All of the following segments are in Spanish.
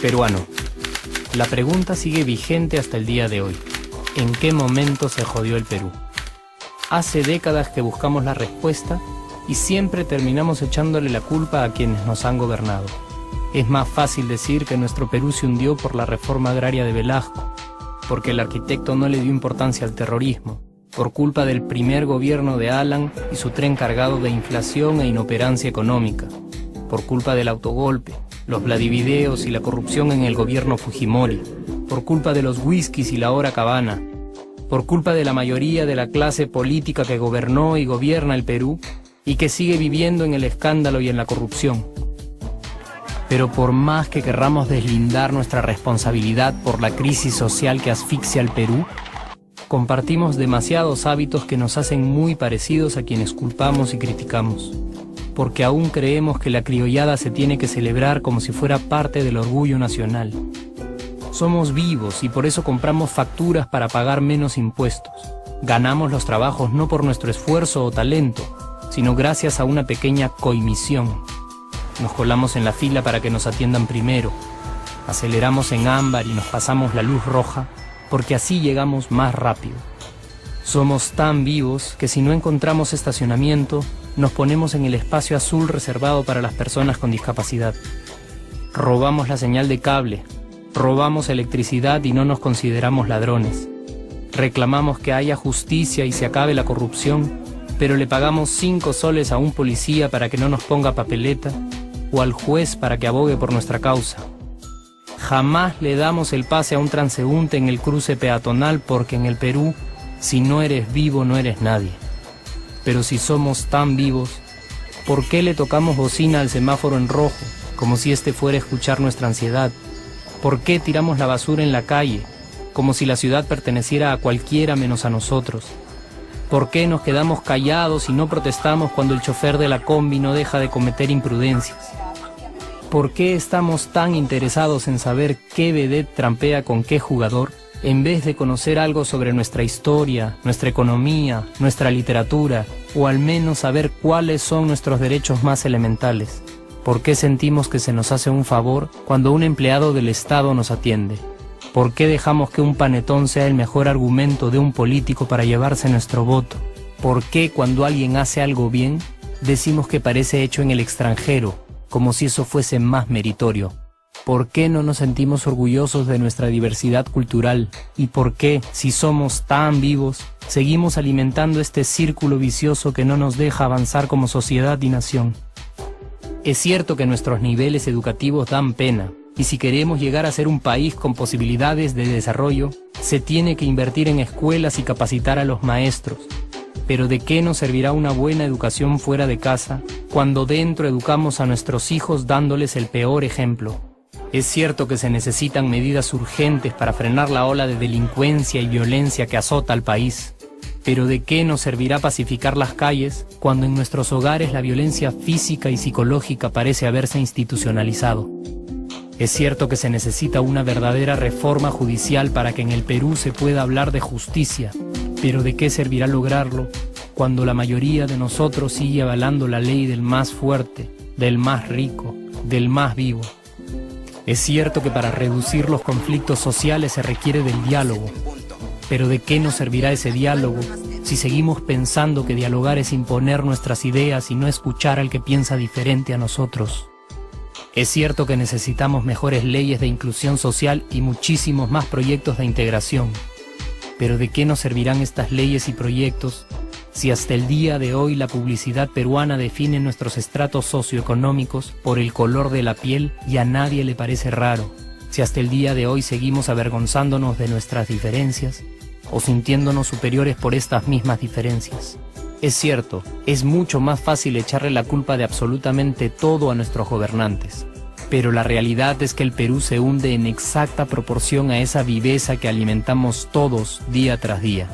Peruano. La pregunta sigue vigente hasta el día de hoy. ¿En qué momento se jodió el Perú? Hace décadas que buscamos la respuesta y siempre terminamos echándole la culpa a quienes nos han gobernado. Es más fácil decir que nuestro Perú se hundió por la reforma agraria de Velasco, porque el arquitecto no le dio importancia al terrorismo, por culpa del primer gobierno de Alan y su tren cargado de inflación e inoperancia económica, por culpa del autogolpe, los Vladivideos y la corrupción en el gobierno Fujimori, por culpa de los whiskies y la hora cabana, por culpa de la mayoría de la clase política que gobernó y gobierna el Perú y que sigue viviendo en el escándalo y en la corrupción. Pero por más que querramos deslindar nuestra responsabilidad por la crisis social que asfixia al Perú, compartimos demasiados hábitos que nos hacen muy parecidos a quienes culpamos y criticamos, porque aún creemos que la criollada se tiene que celebrar como si fuera parte del orgullo nacional. Somos vivos y por eso compramos facturas para pagar menos impuestos. Ganamos los trabajos no por nuestro esfuerzo o talento, sino gracias a una pequeña coimisión. Nos colamos en la fila para que nos atiendan primero, aceleramos en ámbar y nos pasamos la luz roja, porque así llegamos más rápido. Somos tan vivos que si no encontramos estacionamiento, nos ponemos en el espacio azul reservado para las personas con discapacidad. Robamos la señal de cable, robamos electricidad y no nos consideramos ladrones. Reclamamos que haya justicia y se acabe la corrupción, pero le pagamos 5 soles a un policía para que no nos ponga papeleta, o al juez para que abogue por nuestra causa. Jamás le damos el pase a un transeúnte en el cruce peatonal porque en el Perú, si no eres vivo, no eres nadie. Pero si somos tan vivos, ¿por qué le tocamos bocina al semáforo en rojo, como si este fuera a escuchar nuestra ansiedad? ¿Por qué tiramos la basura en la calle, como si la ciudad perteneciera a cualquiera menos a nosotros? ¿Por qué nos quedamos callados y no protestamos cuando el chofer de la combi no deja de cometer imprudencias? ¿Por qué estamos tan interesados en saber qué vedette trampea con qué jugador, en vez de conocer algo sobre nuestra historia, nuestra economía, nuestra literatura, o al menos saber cuáles son nuestros derechos más elementales? ¿Por qué sentimos que se nos hace un favor cuando un empleado del Estado nos atiende? ¿Por qué dejamos que un panetón sea el mejor argumento de un político para llevarse nuestro voto? ¿Por qué cuando alguien hace algo bien, decimos que parece hecho en el extranjero, como si eso fuese más meritorio? ¿Por qué no nos sentimos orgullosos de nuestra diversidad cultural? ¿Y por qué, si somos tan vivos, seguimos alimentando este círculo vicioso que no nos deja avanzar como sociedad y nación? Es cierto que nuestros niveles educativos dan pena, y si queremos llegar a ser un país con posibilidades de desarrollo, se tiene que invertir en escuelas y capacitar a los maestros. Pero ¿de qué nos servirá una buena educación fuera de casa, cuando dentro educamos a nuestros hijos dándoles el peor ejemplo? Es cierto que se necesitan medidas urgentes para frenar la ola de delincuencia y violencia que azota al país. Pero ¿de qué nos servirá pacificar las calles cuando en nuestros hogares la violencia física y psicológica parece haberse institucionalizado? Es cierto que se necesita una verdadera reforma judicial para que en el Perú se pueda hablar de justicia, pero ¿de qué servirá lograrlo cuando la mayoría de nosotros sigue avalando la ley del más fuerte, del más rico, del más vivo? Es cierto que para reducir los conflictos sociales se requiere del diálogo, pero ¿de qué nos servirá ese diálogo si seguimos pensando que dialogar es imponer nuestras ideas y no escuchar al que piensa diferente a nosotros? Es cierto que necesitamos mejores leyes de inclusión social y muchísimos más proyectos de integración. Pero ¿de qué nos servirán estas leyes y proyectos si hasta el día de hoy la publicidad peruana define nuestros estratos socioeconómicos por el color de la piel y a nadie le parece raro? Si hasta el día de hoy seguimos avergonzándonos de nuestras diferencias o sintiéndonos superiores por estas mismas diferencias. Es cierto, es mucho más fácil echarle la culpa de absolutamente todo a nuestros gobernantes. Pero la realidad es que el Perú se hunde en exacta proporción a esa viveza que alimentamos todos día tras día.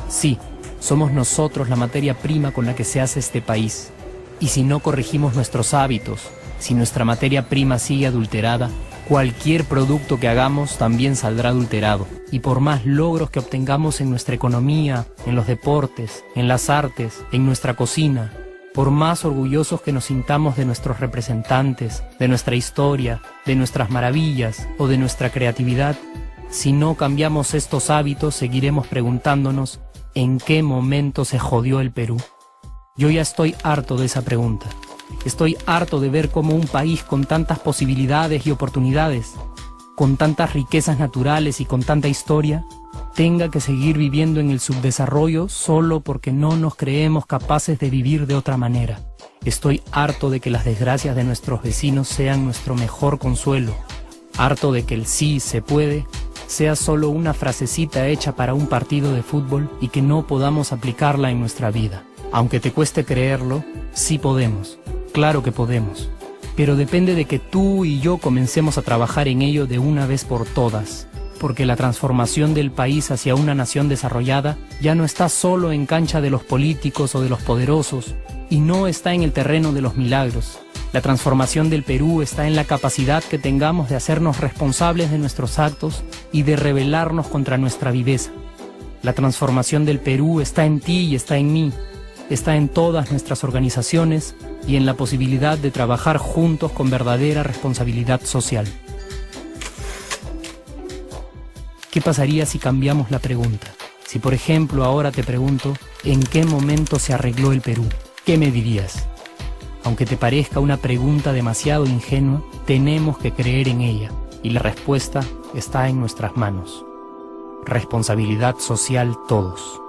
Sí, somos nosotros la materia prima con la que se hace este país. Y si no corregimos nuestros hábitos, si nuestra materia prima sigue adulterada, Cualquier producto que hagamos también saldrá adulterado. Y por más logros que obtengamos en nuestra economía, en los deportes, en las artes, en nuestra cocina, por más orgullosos que nos sintamos de nuestros representantes, de nuestra historia, de nuestras maravillas o de nuestra creatividad, si no cambiamos estos hábitos, seguiremos preguntándonos ¿en qué momento se jodió el Perú? Yo ya estoy harto de esa pregunta. Estoy harto de ver cómo un país con tantas posibilidades y oportunidades, con tantas riquezas naturales y con tanta historia, tenga que seguir viviendo en el subdesarrollo solo porque no nos creemos capaces de vivir de otra manera. Estoy harto de que las desgracias de nuestros vecinos sean nuestro mejor consuelo. Harto de que el sí se puede sea solo una frasecita hecha para un partido de fútbol y que no podamos aplicarla en nuestra vida. Aunque te cueste creerlo, sí podemos. Claro que podemos. Pero depende de que tú y yo comencemos a trabajar en ello de una vez por todas. Porque la transformación del país hacia una nación desarrollada ya no está solo en cancha de los políticos o de los poderosos, y no está en el terreno de los milagros. La transformación del Perú está en la capacidad que tengamos de hacernos responsables de nuestros actos y de rebelarnos contra nuestra viveza. La transformación del Perú está en ti y está en mí, está en todas nuestras organizaciones y en la posibilidad de trabajar juntos con verdadera responsabilidad social. ¿Qué pasaría si cambiamos la pregunta? Si por ejemplo ahora te pregunto, ¿en qué momento se arregló el Perú? ¿Qué me dirías? Aunque te parezca una pregunta demasiado ingenua, tenemos que creer en ella, y la respuesta está en nuestras manos. Responsabilidad social todos.